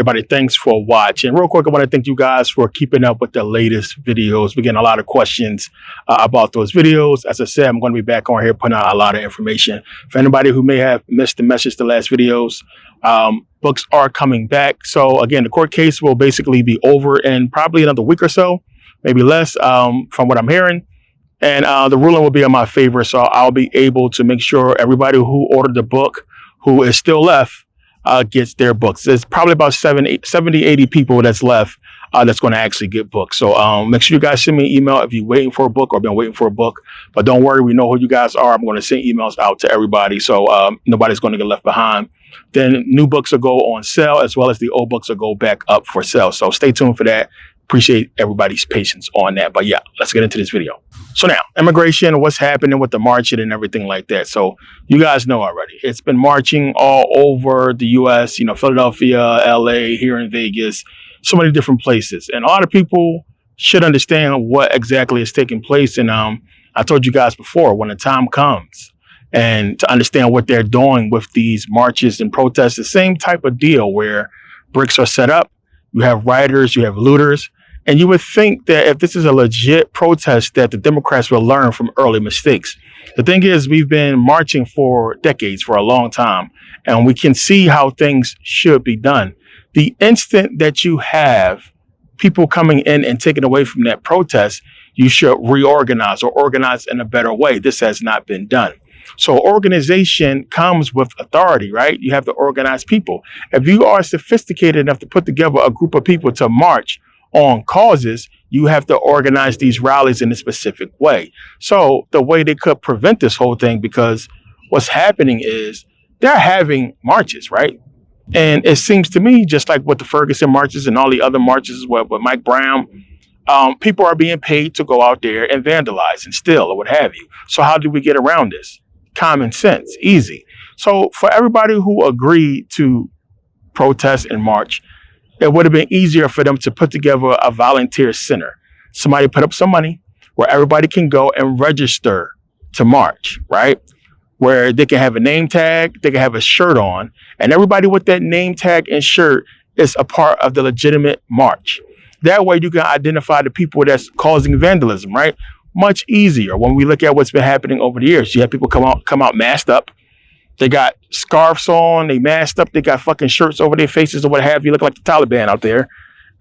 everybody, thanks for watching. Real quick, I want to thank you guys for keeping up with the latest videos. We're getting a lot of questions about those videos. As I said, I'm going to be back on here putting out a lot of information. For anybody who may have missed the message the last videos, books are coming back. So again, the court case will basically be over in probably another week or so, maybe less, from what I'm hearing. And the ruling will be in my favor. So I'll be able to make sure everybody who ordered the book, who is still left, gets their books. There's probably about 70, 80 people that's left that's going to actually get books. So make sure you guys send me an email if you're waiting for a book or been waiting for a book. But don't worry, we know who you guys are. I'm going to send emails out to everybody, so nobody's going to get left behind. Then new books will go on sale, as well as the old books will go back up for sale. So stay tuned for that. Appreciate everybody's patience on that. But yeah, let's get into this video. So now, immigration, what's happening with the marching and everything like that. So you guys know already, it's been marching all over the U.S., Philadelphia, L.A., here in Vegas, so many different places. And a lot of people should understand what exactly is taking place. And I told you guys before, when the time comes and to understand what they're doing with these marches and protests, the same type of deal where bricks are set up, you have rioters, you have looters. And you would think that if this is a legit protest, that the Democrats will learn from early mistakes. The thing is, we've been marching for decades, for a long time, and we can see how things should be done. The instant that you have people coming in and taking away from that protest, you should reorganize or organize in a better way. This has not been done. So organization comes with authority, right? You have to organize people. If you are sophisticated enough to put together a group of people to march on causes, you have to organize these rallies in a specific way. So the way they could prevent this whole thing, because what's happening is they're having marches, right? And it seems to me, just like with the Ferguson marches and all the other marches with Mike Brown, people are being paid to go out there and vandalize and steal or what have you. So how do we get around this? Common sense, easy. So for everybody who agreed to protest and march, it would have been easier for them to put together a volunteer center. Somebody put up some money where everybody can go and register to march, right? Where they can have a name tag, they can have a shirt on, and everybody with that name tag and shirt is a part of the legitimate march. That way you can identify the people that's causing vandalism, right? Much easier. When we look at what's been happening over the years, you have people come out masked up. They got scarves on, they masked up, they got fucking shirts over their faces or what have you, look like the Taliban out there.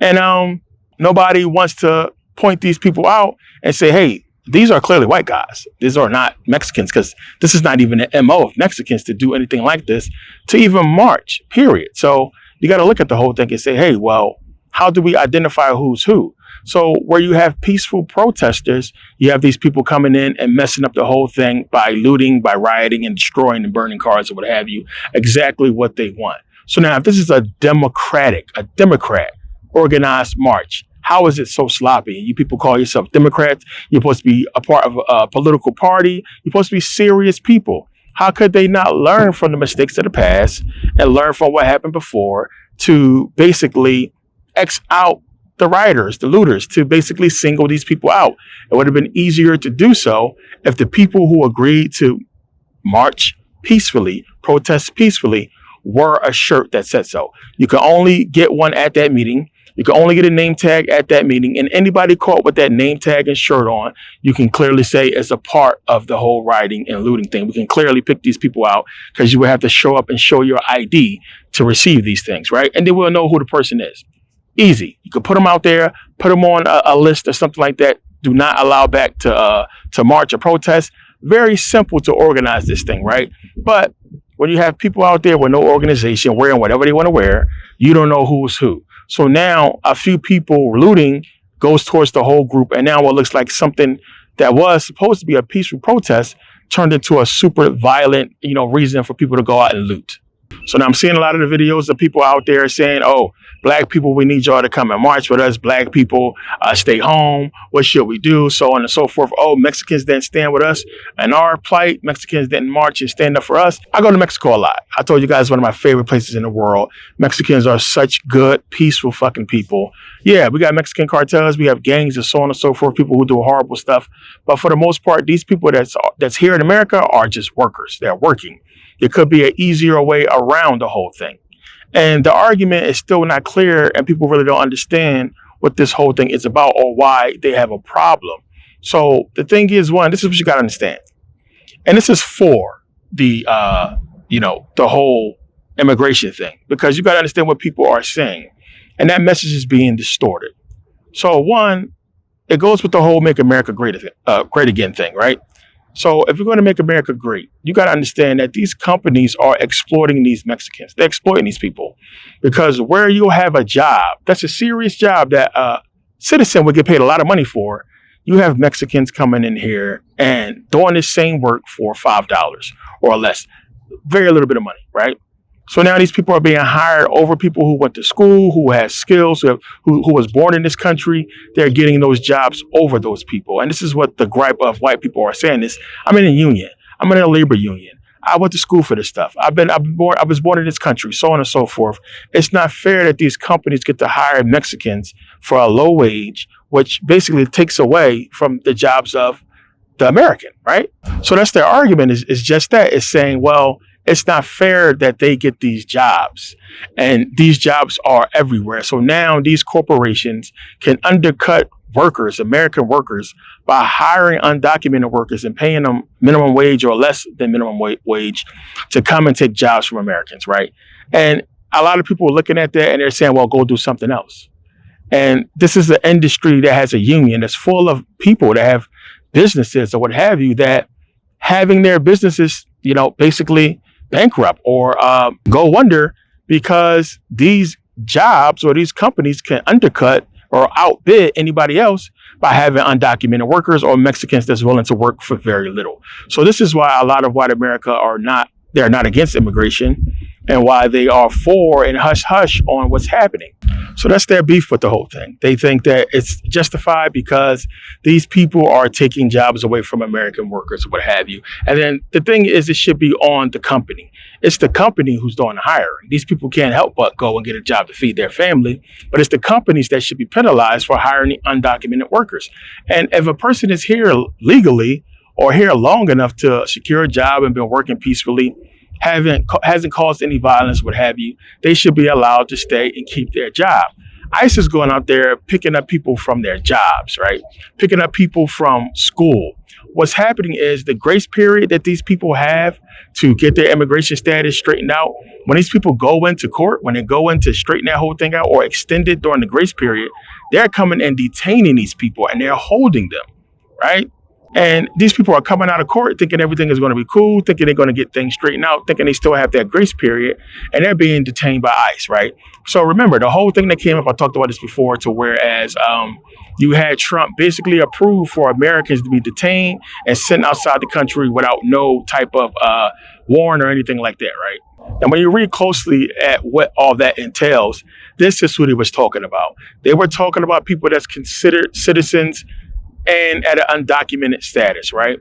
And nobody wants to point these people out and say, hey, these are clearly white guys. These are not Mexicans, because this is not even an MO of Mexicans to do anything like this, to even march, period. So you got to look at the whole thing and say, hey, well, how do we identify who's who? So where you have peaceful protesters, you have these people coming in and messing up the whole thing by looting, by rioting and destroying and burning cars or what have you, exactly what they want. So now if this is a Democrat organized march, how is it so sloppy? You people call yourself Democrats. You're supposed to be a part of a political party. You're supposed to be serious people. How could they not learn from the mistakes of the past and learn from what happened before to basically X out the rioters, the looters, to basically single these people out? It would have been easier to do so if the people who agreed to march peacefully, protest peacefully, wore a shirt that said so. You can only get one at that meeting. You can only get a name tag at that meeting. And anybody caught with that name tag and shirt on, you can clearly say is a part of the whole rioting and looting thing. We can clearly pick these people out, because you would have to show up and show your ID to receive these things, right? And then we'll know who the person is. Easy. You can put them out there, put them on a list or something like that. Do not allow back to march or protest. Very simple to organize this thing, right? But when you have people out there with no organization, wearing whatever they want to wear, you don't know who's who. So now a few people looting goes towards the whole group. And now what looks like something that was supposed to be a peaceful protest turned into a super violent, reason for people to go out and loot. So now I'm seeing a lot of the videos of people out there saying, oh, black people, we need y'all to come and march with us. Black people, stay home. What should we do? So on and so forth. Oh, Mexicans didn't stand with us and our plight. Mexicans didn't march and stand up for us. I go to Mexico a lot. I told you guys, one of my favorite places in the world. Mexicans are such good, peaceful fucking people. Yeah, we got Mexican cartels. We have gangs and so on and so forth. People who do horrible stuff. But for the most part, these people that's here in America are just workers. They're working. There could be an easier way around the whole thing. And the argument is still not clear, and people really don't understand what this whole thing is about or why they have a problem. So the thing is, one, this is what you got to understand. And this is for the, the whole immigration thing, because you got to understand what people are saying. And that message is being distorted. So one, it goes with the whole make America great again thing, right? So if you're going to make America great, you got to understand that these companies are exploiting these Mexicans. They're exploiting these people because where you'll have a job, that's a serious job that a citizen would get paid a lot of money for. You have Mexicans coming in here and doing this same work for $5 or less, very little bit of money, right? So now these people are being hired over people who went to school, who has skills, who was born in this country. They're getting those jobs over those people. And this is what the gripe of white people are saying is, I'm in a union. I'm in a labor union. I went to school for this stuff. I was born in this country, so on and so forth. It's not fair that these companies get to hire Mexicans for a low wage, which basically takes away from the jobs of the American, right? So that's their argument is just that. It's saying, well, it's not fair that they get these jobs, and these jobs are everywhere. So now these corporations can undercut workers, American workers, by hiring undocumented workers and paying them minimum wage or less than minimum wage to come and take jobs from Americans, right? And a lot of people are looking at that and they're saying, well, go do something else. And this is an industry that has a union that's full of people that have businesses or what have you, that having their businesses, basically bankrupt or go under because these jobs or these companies can undercut or outbid anybody else by having undocumented workers or Mexicans that's willing to work for very little. So this is why a lot of white America they're not against immigration, and why they are for and hush hush on what's happening. So that's their beef with the whole thing. They think that it's justified because these people are taking jobs away from American workers or what have you. And then the thing is, it should be on the company. It's the company who's doing the hiring. These people can't help but go and get a job to feed their family, but it's the companies that should be penalized for hiring undocumented workers. And if a person is here legally or here long enough to secure a job and been working peacefully, hasn't caused any violence, what have you, they should be allowed to stay and keep their job. ICE is going out there picking up people from their jobs, right? Picking up people from school. What's happening is the grace period that these people have to get their immigration status straightened out, when these people go into court, when they go in to straighten that whole thing out or extend it during the grace period, they're coming and detaining these people and they're holding them, right? And these people are coming out of court thinking everything is going to be cool, thinking they're going to get things straightened out, thinking they still have that grace period, and they're being detained by ICE, right? So remember, the whole thing that came up, I talked about this before, to whereas you had Trump basically approve for Americans to be detained and sent outside the country without no type of warrant or anything like that, right? And when you read closely at what all that entails, this is what he was talking about. They were talking about people that's considered citizens and at an undocumented status, right?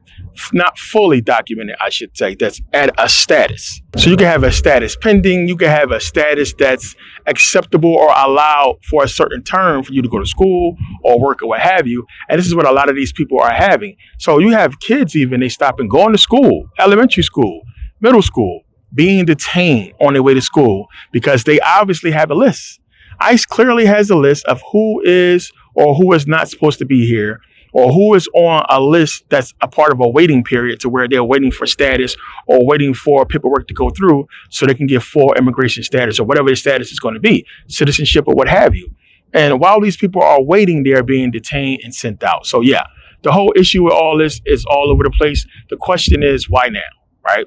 Not fully documented, I should say, that's at a status. So you can have a status pending, you can have a status that's acceptable or allowed for a certain term for you to go to school or work or what have you. And this is what a lot of these people are having. So you have kids even, they stop and going to school, elementary school, middle school, being detained on their way to school because they obviously have a list. ICE clearly has a list of who is or who is not supposed to be here, or who is on a list that's a part of a waiting period to where they're waiting for status or waiting for paperwork to go through so they can get full immigration status or whatever the status is going to be, citizenship or what have you. And while these people are waiting, they're being detained and sent out. So yeah, the whole issue with all this is all over the place. The question is, why now, right?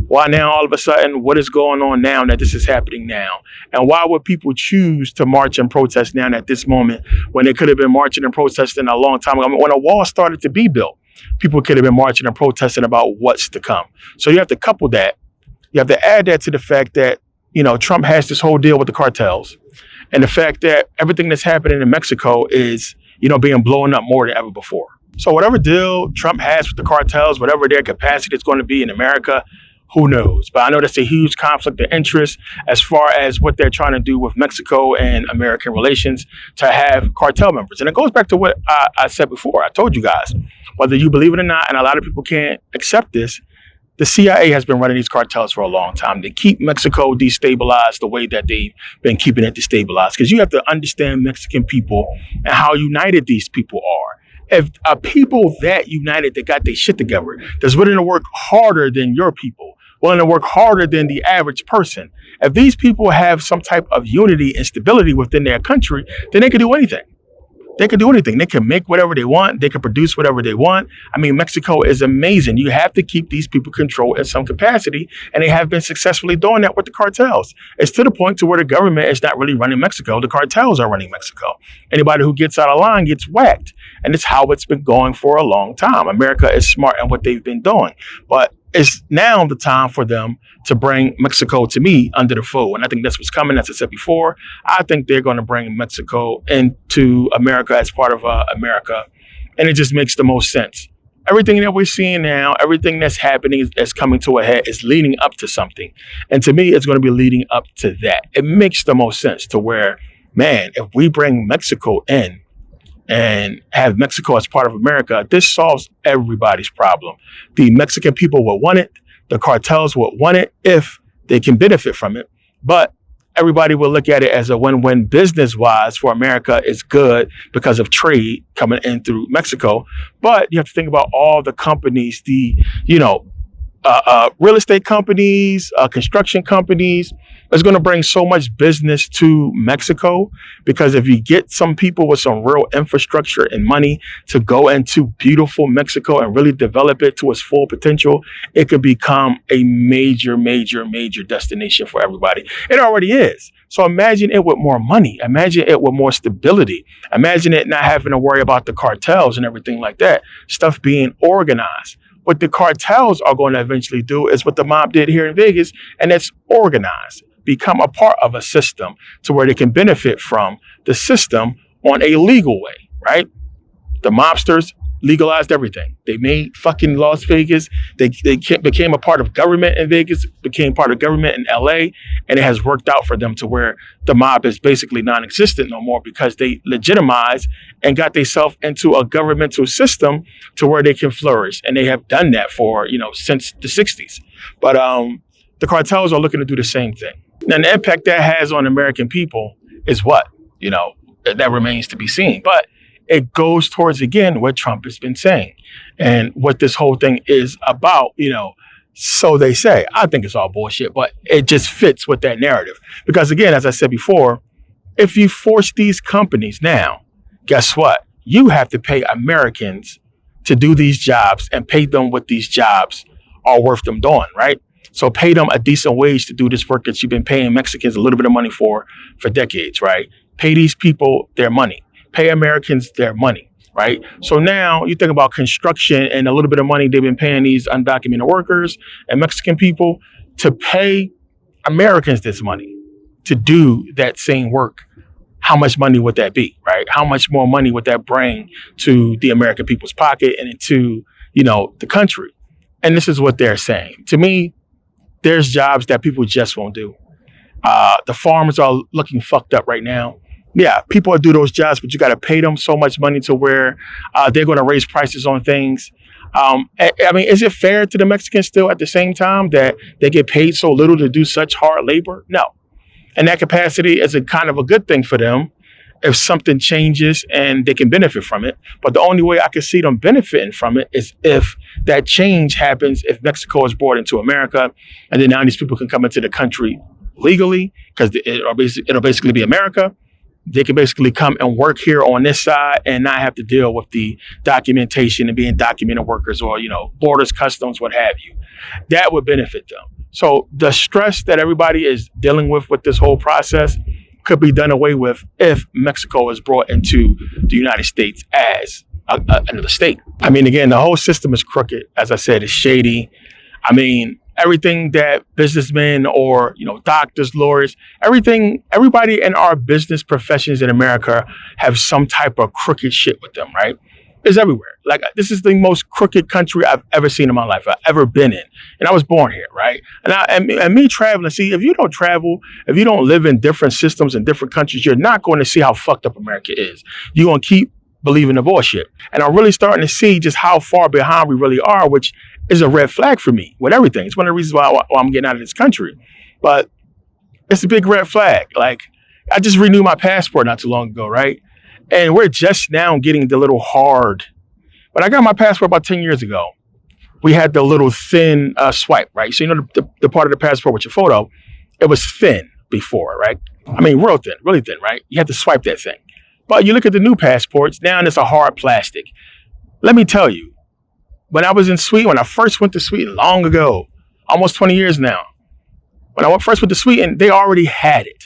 Why now all of a sudden? What is going on now that this is happening now? And why would people choose to march and protest now at this moment when they could have been marching and protesting a long time ago? I mean, when a wall started to be built, people could have been marching and protesting about what's to come. So you have to couple that. You have to add that to the fact that, Trump has this whole deal with the cartels, and the fact that everything that's happening in Mexico is, being blown up more than ever before. So whatever deal Trump has with the cartels, whatever their capacity is going to be in America, who knows? But I know that's a huge conflict of interest as far as what they're trying to do with Mexico and American relations to have cartel members. And it goes back to what I said before. I told you guys, whether you believe it or not, and a lot of people can't accept this, the CIA has been running these cartels for a long time. They keep Mexico destabilized the way that they've been keeping it destabilized. Because you have to understand Mexican people and how united these people are. If a people that united, that got their shit together, that's willing to work harder than your people, willing to work harder than the average person. If these people have some type of unity and stability within their country, then they can do anything. They can do anything. They can make whatever they want. They can produce whatever they want. I mean, Mexico is amazing. You have to keep these people controlled in some capacity, and they have been successfully doing that with the cartels. It's to the point to where the government is not really running Mexico. The cartels are running Mexico. Anybody who gets out of line gets whacked, and it's how it's been going for a long time. America is smart in what they've been doing, but it's now the time for them to bring Mexico, to me, under the fold. And I think that's what's coming. As I said before, I think they're going to bring Mexico into America as part of America. And it just makes the most sense. Everything that we're seeing now, everything that's happening that's coming to a head is leading up to something. And to me, it's going to be leading up to that. It makes the most sense to where, man, if we bring Mexico in, and have Mexico as part of America, this solves everybody's problem. The Mexican people will want it. The cartels will want it if they can benefit from it. But everybody will look at it as a win-win business-wise for America. It's good because of trade coming in through Mexico. But you have to think about all the companies, the, real estate companies, construction companies. It's going to bring so much business to Mexico, because if you get some people with some real infrastructure and money to go into beautiful Mexico and really develop it to its full potential, it could become a major, major, major destination for everybody. It already is. So imagine it with more money. Imagine it with more stability. Imagine it not having to worry about the cartels and everything like that. Stuff being organized. What the cartels are going to eventually do is what the mob did here in Vegas, and it's organized. Become a part of a system to where they can benefit from the system on a legal way, right? The mobsters legalized everything. They made fucking Las Vegas. They became a part of government in Vegas, became part of government in LA, and it has worked out for them to where the mob is basically non-existent no more, because they legitimized and got themselves into a governmental system to where they can flourish. And they have done that for, since the 60s. But the cartels are looking to do the same thing. And the impact that has on American people is what? That remains to be seen. But it goes towards, again, what Trump has been saying and what this whole thing is about, so they say. I think it's all bullshit, but it just fits with that narrative. Because, again, as I said before, if you force these companies now, guess what? You have to pay Americans to do these jobs and pay them what these jobs are worth them doing, right? So pay them a decent wage to do this work that you've been paying Mexicans a little bit of money for decades, right? Pay these people their money. Pay Americans their money, right? So now you think about construction and a little bit of money they've been paying these undocumented workers and Mexican people to pay Americans this money to do that same work. How much money would that be, right? How much more money would that bring to the American people's pocket and into, the country? And this is what they're saying. To me, there's jobs that people just won't do. The farmers are looking fucked up right now. Yeah, people do those jobs, but you got to pay them so much money to where they're going to raise prices on things. Is it fair to the Mexicans still at the same time that they get paid so little to do such hard labor? No. And that capacity is a kind of a good thing for them if something changes and they can benefit from it. But the only way I can see them benefiting from it is if that change happens, if Mexico is brought into America, and then now these people can come into the country legally, because it'll basically be America. They can basically come and work here on this side and not have to deal with the documentation and being documented workers or, borders, customs, what have you. That would benefit them. So the stress that everybody is dealing with this whole process could be done away with if Mexico is brought into the United States as another state. Again, the whole system is crooked. As I said, it's shady. Everything that businessmen or, doctors, lawyers, everybody in our business professions in America have some type of crooked shit with them, right? It's everywhere. Like, this is the most crooked country I've ever seen in my life, I've ever been in. And I was born here, right? And me traveling, see, if you don't travel, if you don't live in different systems in different countries, you're not going to see how fucked up America is. You're going to keep believing the bullshit. And I'm really starting to see just how far behind we really are, which is a red flag for me with everything. It's one of the reasons why I'm getting out of this country. But it's a big red flag. Like, I just renewed my passport not too long ago, right? And we're just now getting the little hard. But I got my passport about 10 years ago. We had the little thin swipe, right? So, you know, the part of the passport with your photo, it was thin before, right? I mean, real thin, really thin, right? You had to swipe that thing. But you look at the new passports, now it's a hard plastic. Let me tell you, when I was in Sweden, when I first went to Sweden long ago, almost 20 years now, when I first went to Sweden, they already had it.